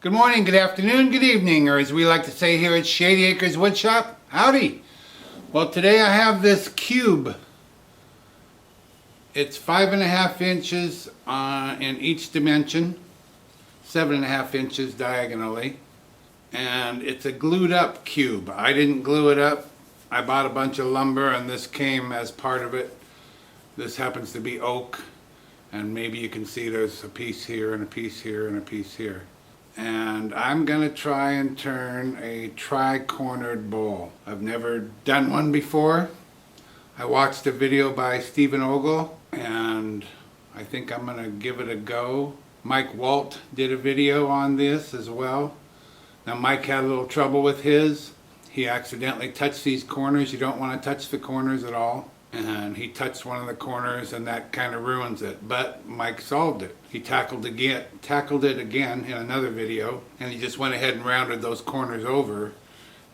Good morning, good afternoon, good evening, or as we like to say here at Shady Acres Woodshop, howdy. Well, today I have this cube. It's 5.5 inches in each dimension, 7.5 inches diagonally, and it's a glued up cube. I didn't glue it up. I bought a bunch of lumber and this came as part of it. This happens to be oak, and maybe you can see there's a piece here and a piece here and a piece here. And I'm gonna try and turn a tri-cornered bowl. I've never done one before. I watched a video by Ogle and I think I'm gonna give it a go. Mike Waldt did a video on this as well. Now Mike had a little trouble with his. He accidentally touched these corners. You don't want to touch the corners at all. And he touched one of the corners and that kind of ruins it. But Mike solved it. He tackled it again in another video, and he just went ahead and rounded those corners over,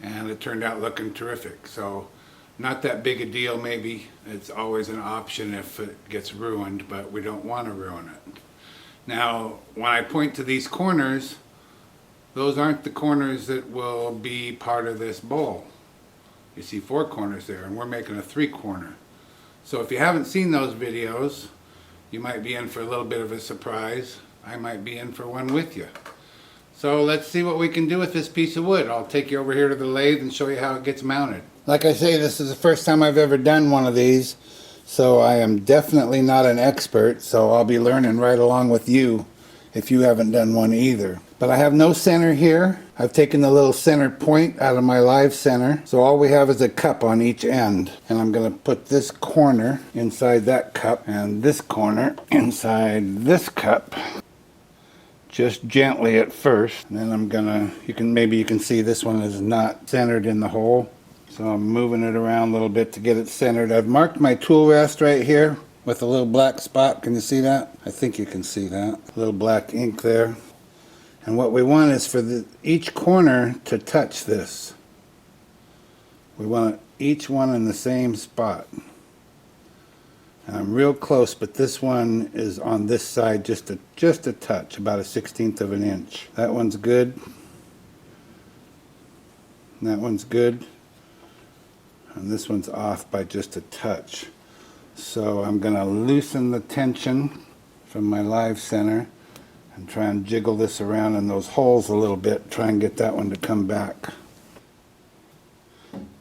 and it turned out looking terrific. So not that big a deal maybe. It's always an option if it gets ruined, but we don't want to ruin it. Now when I point to these corners, those aren't the corners that will be part of this bowl. You see 4 corners there, and we're making a 3-corner. So if you haven't seen those videos, you might be in for a little bit of a surprise. I might be in for one with you. So let's see what we can do with this piece of wood. I'll take you over here to the lathe and show you how it gets mounted. Like I say, this is the first time I've ever done one of these, so I am definitely not an expert, so I'll be learning right along with you if you haven't done one either. But I have no center here. I've taken the little center point out of my live center, so all we have is a cup on each end. And I'm going to put this corner inside that cup and this corner inside this cup, just gently at first. And then I'm gonna, maybe you can see this one is not centered in the hole, so I'm moving it around a little bit to get it centered. I've marked my tool rest right here with a little black spot. Can you see that? I think you can see that. A little black ink there. And what we want is for each corner to touch this. We want each one in the same spot. And I'm real close, but this one is on this side just a touch, about a 1/16 of an inch. That one's good. And that one's good. And this one's off by just a touch. So I'm going to loosen the tension from my live center and try and jiggle this around in those holes a little bit, try and get that one to come back.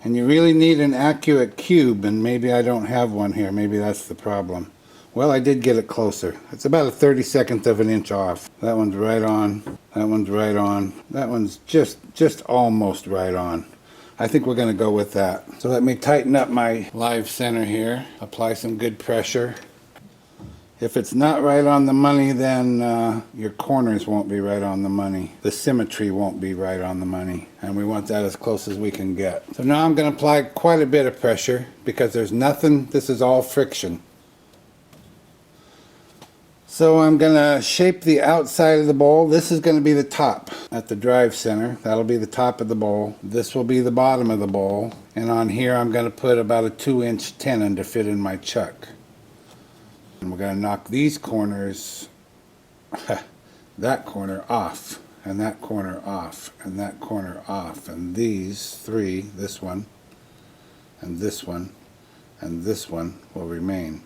And you really need an accurate cube, and maybe I don't have one here. Maybe that's the problem. Well, I did get it closer. It's about a 32nd of an inch off. That one's right on. That one's right on. That one's just almost right on. I think we're going to go with that. So let me tighten up my live center here. Apply some good pressure. If it's not right on the money, then your corners won't be right on the money. The symmetry won't be right on the money. And we want that as close as we can get. So now I'm going to apply quite a bit of pressure because there's nothing, this is all friction. So I'm going to shape the outside of the bowl. This is going to be the top at the drive center. That'll be the top of the bowl. This will be the bottom of the bowl. And on here I'm going to put about a 2-inch tenon to fit in my chuck. And we're going to knock these corners, that corner off, and that corner off, and that corner off. And these 3, this one, and this one, and this one will remain.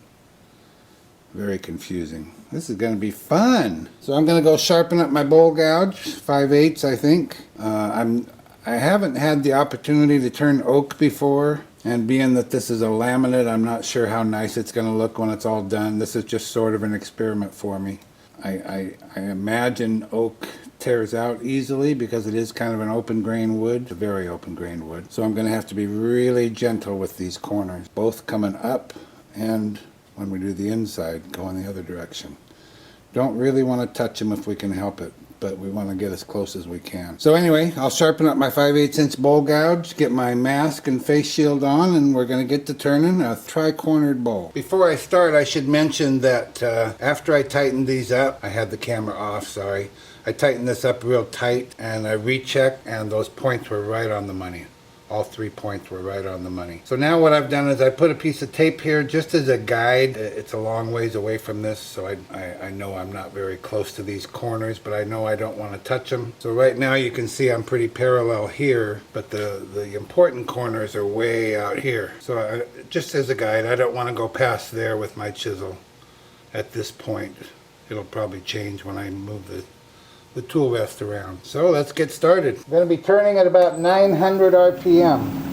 Very confusing. This is going to be fun. So I'm going to go sharpen up my bowl gouge, 5/8 I think. I haven't had the opportunity to turn oak before, and being that this is a laminate, I'm not sure how nice it's going to look when it's all done. This is just sort of an experiment for me. I imagine oak tears out easily because it is kind of an open grain wood, a very open grain wood. So I'm going to have to be really gentle with these corners, both coming up and when we do the inside, go in the other direction. Don't really want to touch them if we can help it, but we want to get as close as we can. So anyway, I'll sharpen up my 5/8 inch bowl gouge, get my mask and face shield on, and we're going to get to turning a tri-cornered bowl. Before I start, I should mention that after I tightened these up, I had the camera off, sorry. I tightened this up real tight, and I rechecked, and those points were right on the money. All 3 points were right on the money. So now what I've done is I put a piece of tape here just as a guide. It's a long ways away from this, so I know I'm not very close to these corners, but I know I don't want to touch them. So right now you can see I'm pretty parallel here, but the important corners are way out here. So just as a guide, I don't want to go past there with my chisel at this point. It'll probably change when I move the tool rest around. So let's get started. I'm going to be turning at about 900 RPM.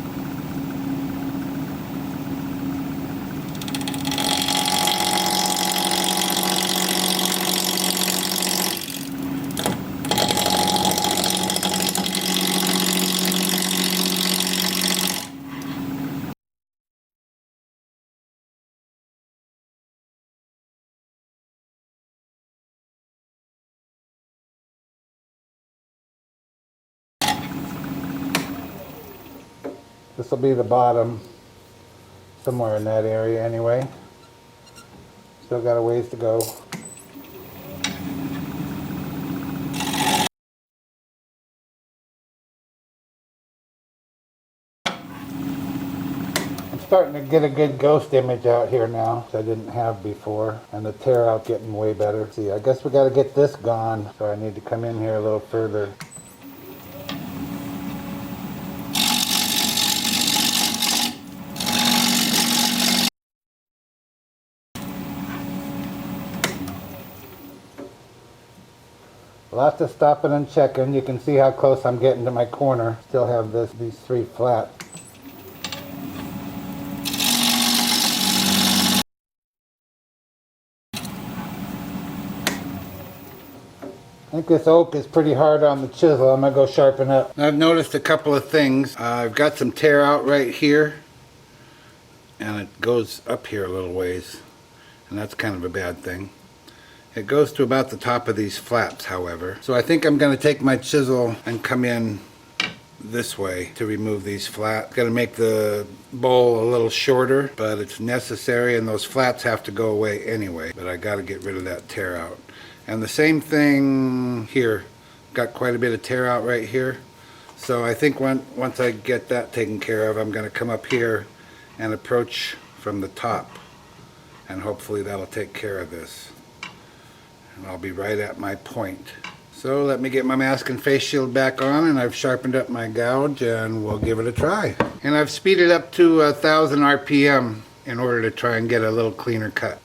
This will be the bottom, somewhere in that area anyway. Still got a ways to go. I'm starting to get a good ghost image out here now, which I didn't have before, and the tear out getting way better. See, I guess we got to get this gone, so I need to come in here a little further. Lots of stopping and checking. You can see how close I'm getting to my corner. Still have these 3 flat. I think this oak is pretty hard on the chisel. I'm going to go sharpen up. I've noticed a couple of things. I've got some tear out right here, and it goes up here a little ways, and that's kind of a bad thing. It goes to about the top of these flaps, however. So I think I'm going to take my chisel and come in this way to remove these flaps. Got to make the bowl a little shorter, but it's necessary, and those flaps have to go away anyway. But I got to get rid of that tear out. And the same thing here. Got quite a bit of tear out right here. So I think once I get that taken care of, I'm going to come up here and approach from the top. And hopefully that'll take care of this. And I'll be right at my point. So let me get my mask and face shield back on, and I've sharpened up my gouge, and we'll give it a try. And I've speeded up to 1000 RPM in order to try and get a little cleaner cut.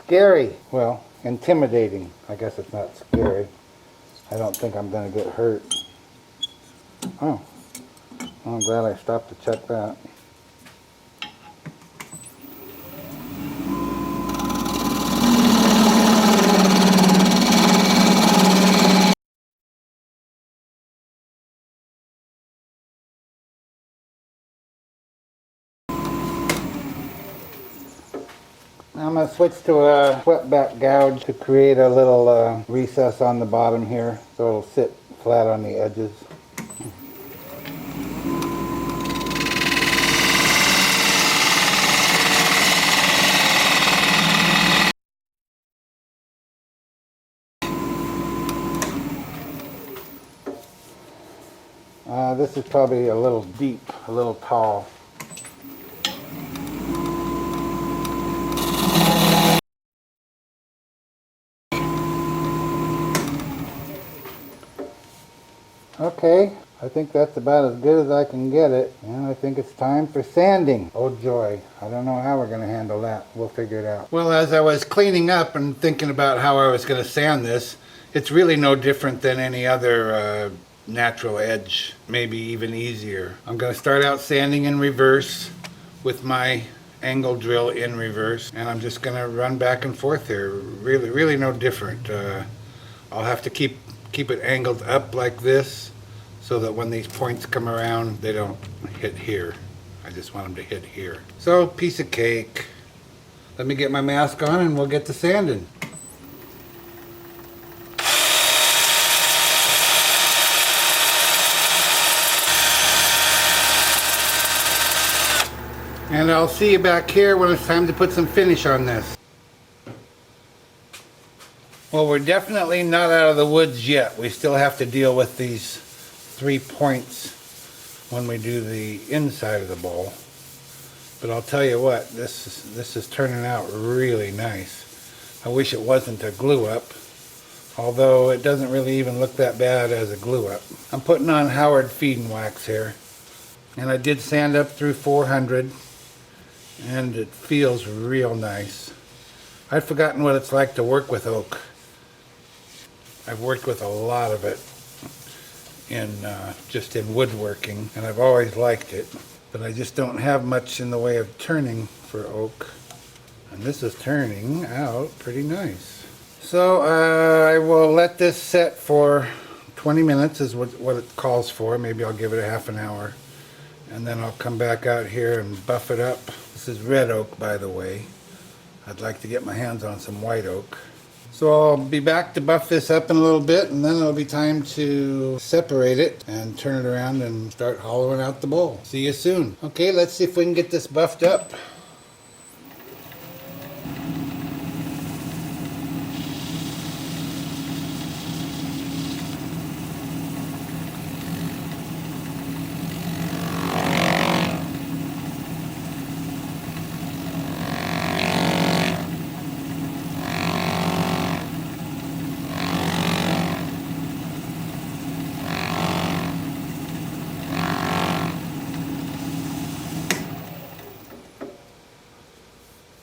Scary. Well, intimidating. I guess it's not scary. I don't think I'm going to get hurt. Oh. I'm glad I stopped to check that. I'm going to switch to a swept back gouge to create a little recess on the bottom here so it'll sit flat on the edges. This is probably a little deep, a little tall. Okay, I think that's about as good as I can get it, and I think it's time for sanding. Oh joy, I don't know how we're going to handle that. We'll figure it out. Well, as I was cleaning up and thinking about how I was going to sand this, it's really no different than any other natural edge, maybe even easier. I'm going to start out sanding in reverse with my angle drill in reverse, and I'm just going to run back and forth here. Really no different. I'll have to keep it angled up like this so that when these points come around they don't hit here. I just want them to hit here. So, piece of cake. Let me get my mask on and we'll get to sanding. And I'll see you back here when it's time to put some finish on this. Well, we're definitely not out of the woods yet. We still have to deal with these 3 points when we do the inside of the bowl. But I'll tell you what, this is turning out really nice. I wish it wasn't a glue up, although it doesn't really even look that bad as a glue up. I'm putting on Howard feeding wax here, and I did sand up through 400, and it feels real nice. I'd forgotten what it's like to work with oak. I've worked with a lot of it in just in woodworking, and I've always liked it, but I just don't have much in the way of turning for oak, and this is turning out pretty nice. So I will let this set for 20 minutes is what it calls for. Maybe I'll give it a half an hour, and then I'll come back out here and buff it up. This is red oak, by the way. I'd like to get my hands on some white oak. So I'll be back to buff this up in a little bit, and then it'll be time to separate it and turn it around and start hollowing out the bowl. See you soon. Okay, let's see if we can get this buffed up.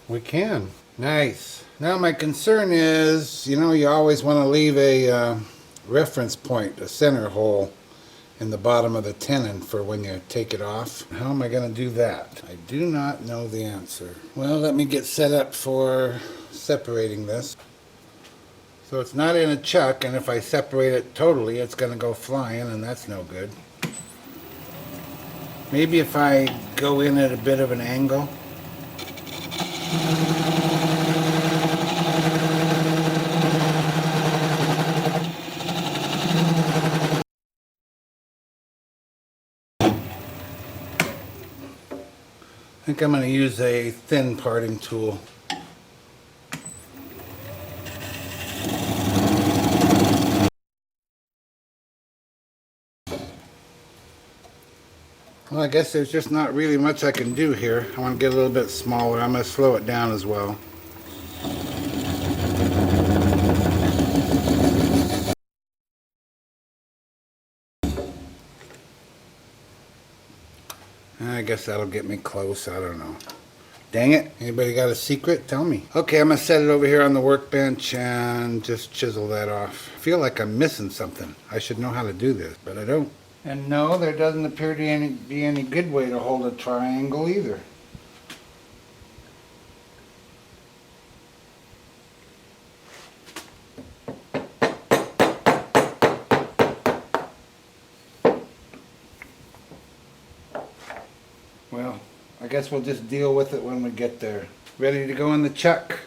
We can. Nice. Now my concern is, you know, you always want to leave a reference point, a center hole in the bottom of the tenon for when you take it off. How am I going to do that? I do not know the answer. Well, let me get set up for separating this. So it's not in a chuck, and if I separate it totally, it's going to go flying, and that's no good. Maybe if I go in at a bit of an angle. I think I'm going to use a thin parting tool. Well, I guess there's just not really much I can do here. I want to get a little bit smaller. I'm going to slow it down as well. I guess that'll get me close. I don't know. Dang it. Anybody got a secret? Tell me. Okay, I'm going to set it over here on the workbench and just chisel that off. I feel like I'm missing something. I should know how to do this, but I don't. And no, there doesn't appear to be any good way to hold a triangle either. Well, I guess we'll just deal with it when we get there. Ready to go in the chuck.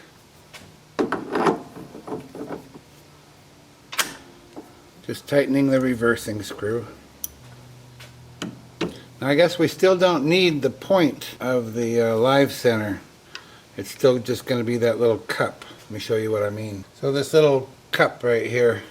Just tightening the reversing screw. Now I guess we still don't need the point of the live center. It's still just going to be that little cup. Let me show you what I mean. So this little cup right here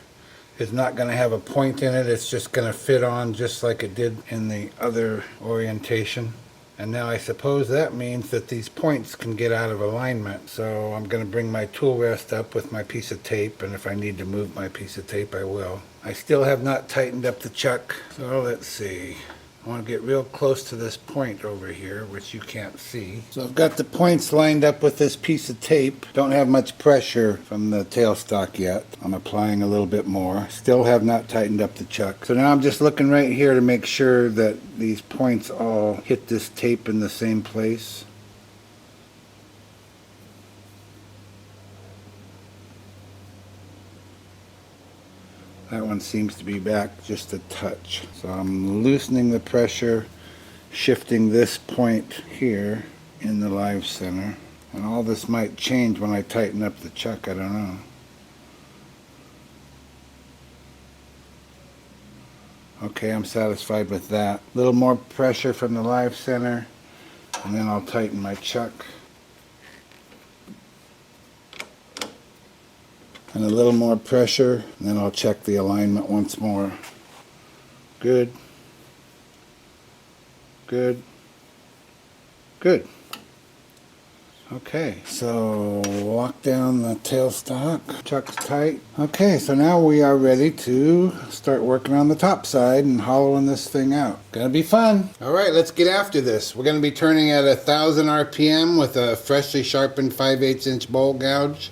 is not going to have a point in it. It's just going to fit on just like it did in the other orientation. And now I suppose that means that these points can get out of alignment. So I'm going to bring my tool rest up with my piece of tape, and if I need to move my piece of tape, I will. I still have not tightened up the chuck, so let's see. I want to get real close to this point over here, which you can't see. So I've got the points lined up with this piece of tape. Don't have much pressure from the tailstock yet. I'm applying a little bit more. Still have not tightened up the chuck. So now I'm just looking right here to make sure that these points all hit this tape in the same place. That one seems to be back just a touch. So I'm loosening the pressure shifting this point here in the live center. And all this might change when I tighten up the chuck, I don't know. Okay, I'm satisfied with that. A little more pressure from the live center, and then I'll tighten my chuck. And a little more pressure, and then I'll check the alignment once more. Good. Good. Good. Okay, so lock down the tailstock, chuck's tight. Okay, so now we are ready to start working on the top side and hollowing this thing out. Gonna be fun. All right, let's get after this. We're gonna be turning at 1,000 RPM with a freshly sharpened 5/8 inch bowl gouge,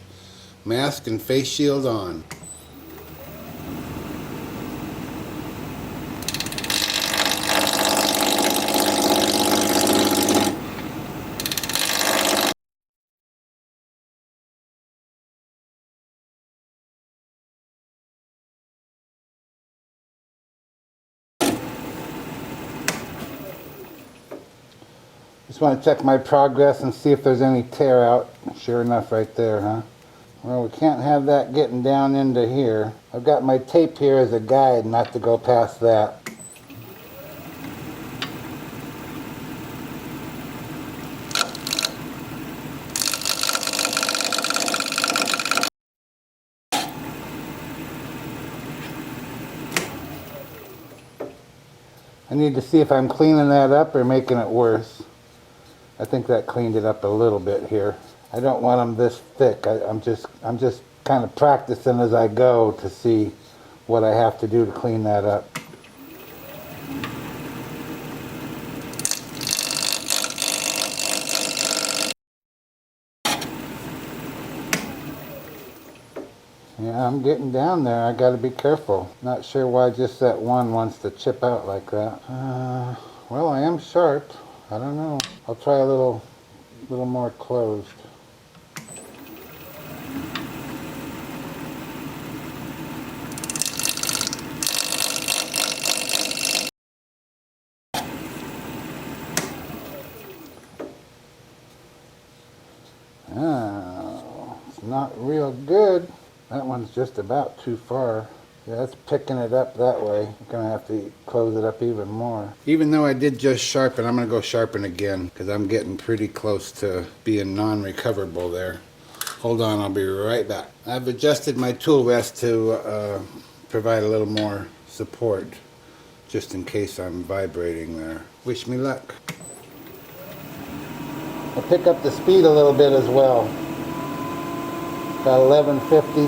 mask and face shield on. Just want to check my progress and see if there's any tear out. Sure enough, right there, huh? Well, we can't have that getting down into here. I've got my tape here as a guide not to go past that. I need to see if I'm cleaning that up or making it worse. I think that cleaned it up a little bit here. I don't want them this thick. I'm just kind of practicing as I go to see what I have to do to clean that up. Yeah, I'm getting down there. I got to be careful. Not sure why just that one wants to chip out like that. Well, I am sharp. I don't know. I'll try a little more closed. Oh, it's not real good. That one's just about too far. Yeah, it's picking it up that way. I'm gonna have to close it up even more. Even though I did just sharpen, I'm gonna go sharpen again because I'm getting pretty close to being non-recoverable there. Hold on, I'll be right back. I've adjusted my tool rest to provide a little more support just in case I'm vibrating there. Wish me luck. I'll pick up the speed a little bit as well. About 1150.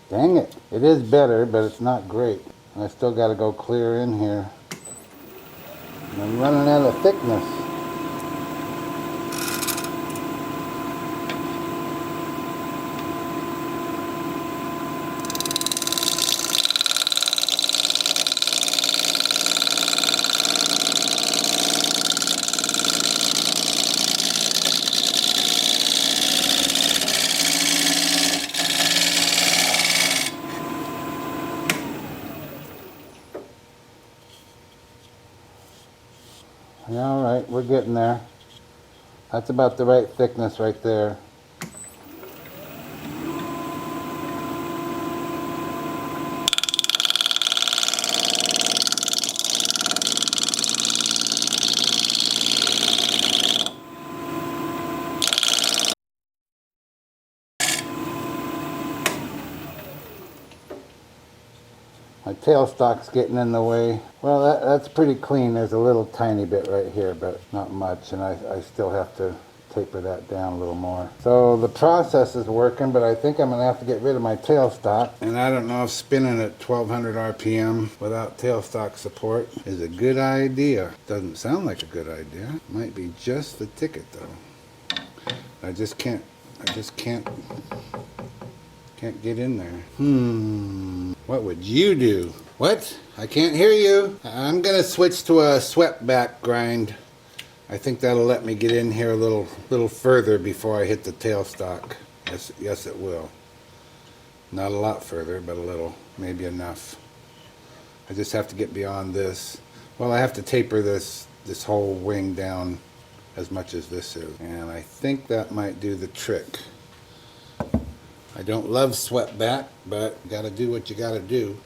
Dang it. It is better, but it's not great. I still got to go clear in here. I'm running out of thickness. Yeah, all right, we're getting there. That's about the right thickness right there. My tailstock's getting in the way. Well, that's pretty clean. There's a little tiny bit right here, but not much. And I still have to taper that down a little more. So the process is working, but I think I'm gonna have to get rid of my tailstock. And I don't know if spinning at 1200 RPM without tailstock support is a good idea. Doesn't sound like a good idea. Might be just the ticket though. I just can't get in there. What would you do? What? I can't hear you. I'm gonna switch to a swept back grind. I think that'll let me get in here a little further before I hit the tailstock. Yes it will. Not a lot further, but a little, maybe enough. I just have to get beyond this. Well, I have to taper this whole wing down as much as this is. And I think that might do the trick. I don't love swept back, but you gotta do what you gotta do.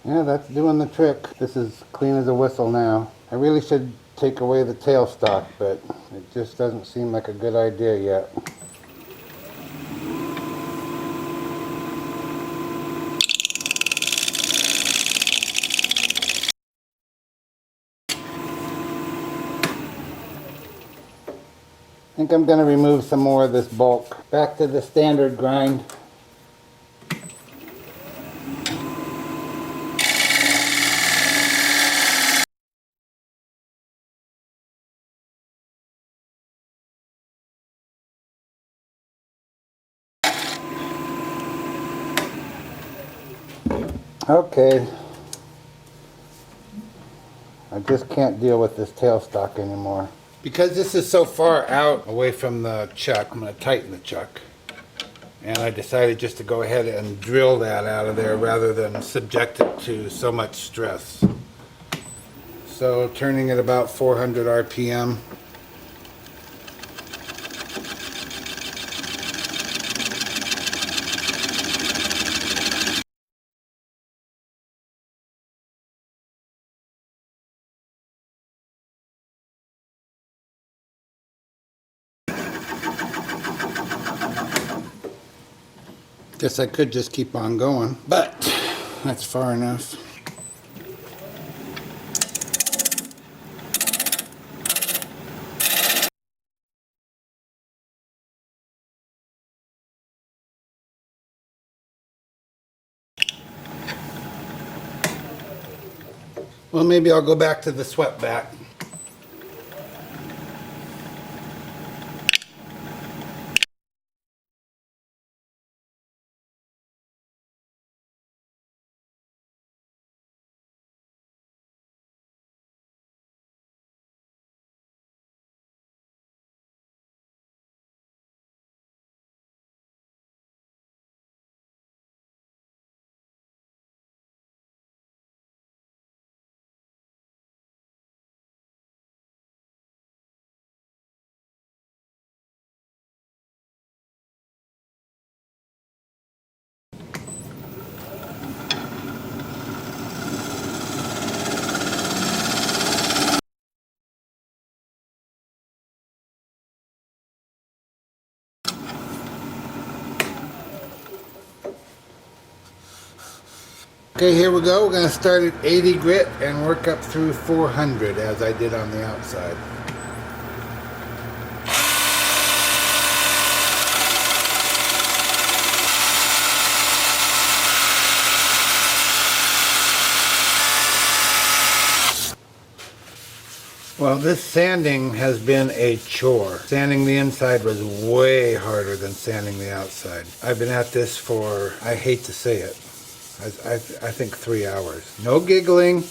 Yeah, that's doing the trick. This is clean as a whistle now. I really should take away the tailstock, but it just doesn't seem like a good idea yet. I think I'm going to remove some more of this bulk. Back to the standard grind. Okay, I just can't deal with this tailstock anymore. Because this is so far out away from the chuck, I'm going to tighten the chuck. And I decided just to go ahead and drill that out of there rather than subject it to so much stress. So turning at about 400 RPM. Guess I could just keep on going, but that's far enough. Well, maybe I'll go back to the swept back. Okay, here we go. We're going to start at 80 grit and work up through 400 as I did on the outside. Well, this sanding has been a chore. Sanding the inside was way harder than sanding the outside. I've been at this for, I hate to say it, I think 3 hours. No giggling.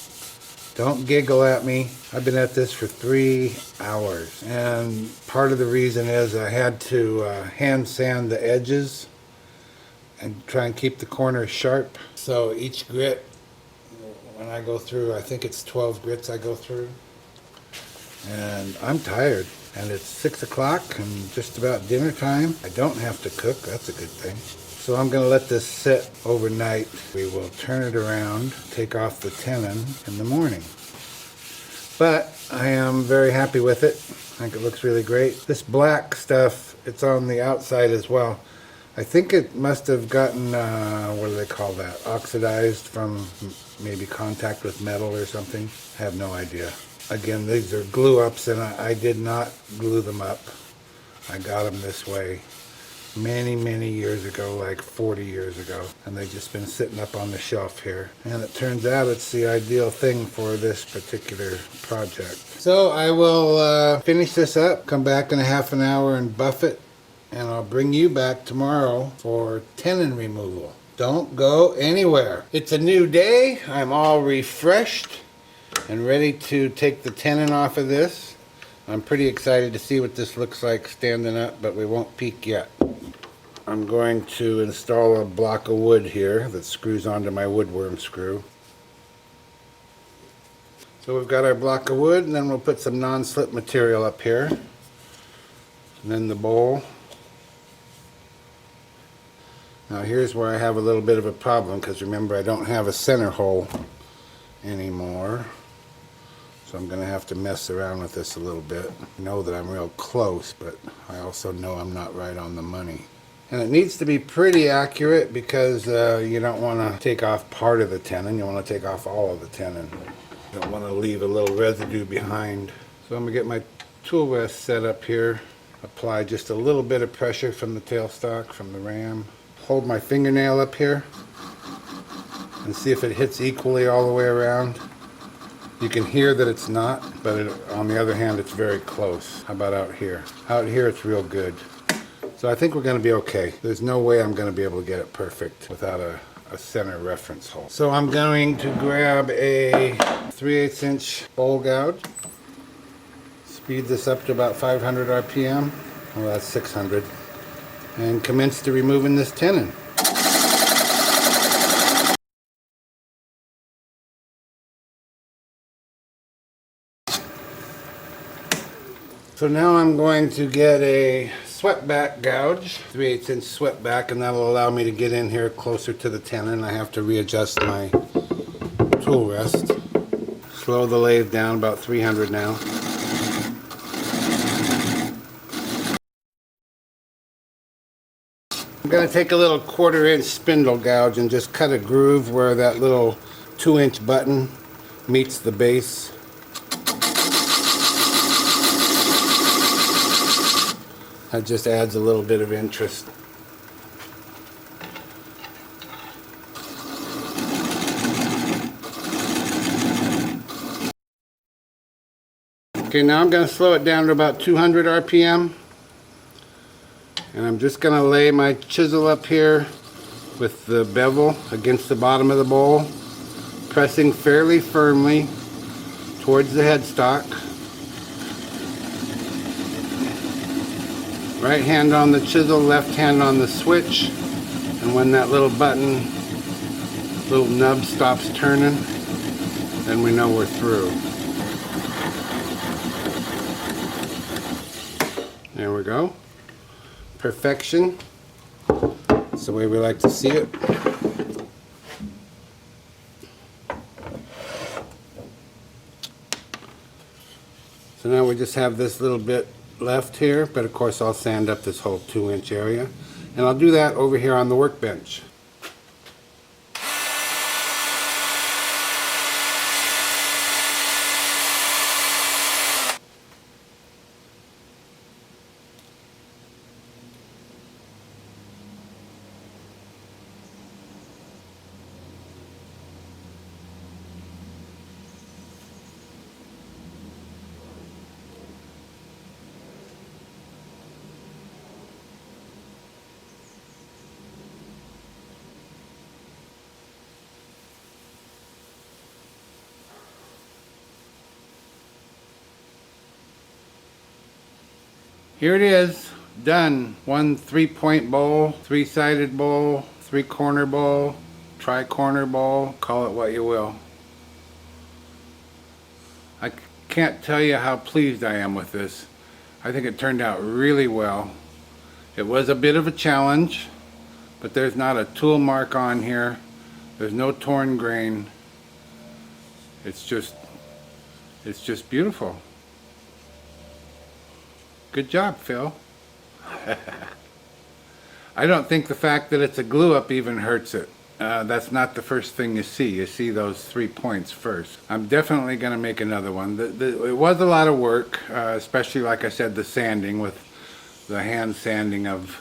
Don't giggle at me. I've been at this for 3 hours. And part of the reason is I had to hand sand the edges and try and keep the corners sharp. So each grit, when I go through, I think it's 12 grits I go through. And I'm tired. And it's 6 o'clock and just about dinner time. I don't have to cook, that's a good thing. So I'm gonna let this sit overnight. We will turn it around, take off the tenon in the morning. But I am very happy with it. I think it looks really great. This black stuff, it's on the outside as well. I think it must have gotten, what do they call that? Oxidized from maybe contact with metal or something. I have no idea. Again, these are glue ups and I did not glue them up. I got them this way many years ago, like 40 years ago. And they've just been sitting up on the shelf here. And it turns out it's the ideal thing for this particular project. So I will finish this up, come back in a half an hour and buff it. And I'll bring you back tomorrow for tenon removal. Don't go anywhere. It's a new day. I'm all refreshed and ready to take the tenon off of this. I'm pretty excited to see what this looks like standing up, but we won't peek yet. I'm going to install a block of wood here that screws onto my woodworm screw. So we've got our block of wood, and then we'll put some non-slip material up here. And then the bowl. Now here's where I have a little bit of a problem, because remember I don't have a center hole anymore. So I'm going to have to mess around with this a little bit. I know that I'm real close, but I also know I'm not right on the money. And it needs to be pretty accurate because you don't want to take off part of the tenon. You want to take off all of the tenon. You don't want to leave a little residue behind. So I'm going to get my tool rest set up here. Apply just a little bit of pressure from the tailstock, from the ram. Hold my fingernail up here and see if it hits equally all the way around. You can hear that it's not, but on the other hand, it's very close. How about out here? Out here, it's real good. So I think we're going to be okay. There's no way I'm going to be able to get it perfect without a center reference hole. So I'm going to grab a 3/8 inch bowl gouge. Speed this up to about 500 RPM. Well, that's 600. And commence to removing this tenon. So now I'm going to get a swept back gouge, 3/8 inch swept back, and that'll allow me to get in here closer to the tenon. I have to readjust my tool rest. Slow the lathe down, about 300 now. I'm going to take a little 1/4 inch spindle gouge and just cut a groove where that little 2-inch button meets the base. That just adds a little bit of interest. Okay, now I'm going to slow it down to about 200 RPM. And I'm just going to lay my chisel up here with the bevel against the bottom of the bowl, pressing fairly firmly towards the headstock. Right hand on the chisel, left hand on the switch, and when that little button, little nub stops turning, then we know we're through. There we go. Perfection. That's the way we like to see it. So now we just have this little bit left here, but of course I'll sand up this whole 2-inch area, and I'll do that over here on the workbench. Here it is, done. One 3-point bowl, 3-sided bowl, 3-corner bowl, tri-corner bowl, call it what you will. I can't tell you how pleased I am with this. I think it turned out really well. It was a bit of a challenge, but there's not a tool mark on here. There's no torn grain. It's just beautiful. Good job, Phil. I don't think the fact that it's a glue up even hurts it. That's not the first thing you see. You see those 3 points first. I'm definitely going to make another one. It was a lot of work, especially like I said, the sanding with the hand sanding of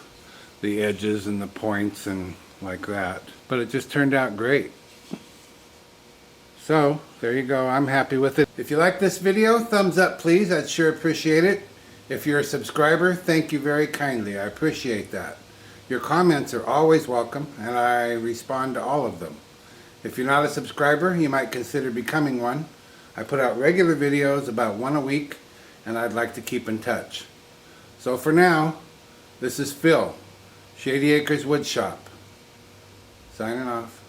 the edges and the points and like that. But it just turned out great. So, there you go. I'm happy with it. If you like this video, thumbs up please. I'd sure appreciate it. If you're a subscriber, thank you very kindly. I appreciate that. Your comments are always welcome, and I respond to all of them. If you're not a subscriber, you might consider becoming one. I put out regular videos, about one a week, and I'd like to keep in touch. So for now, this is Phil, Shady Acres Woodshop, signing off.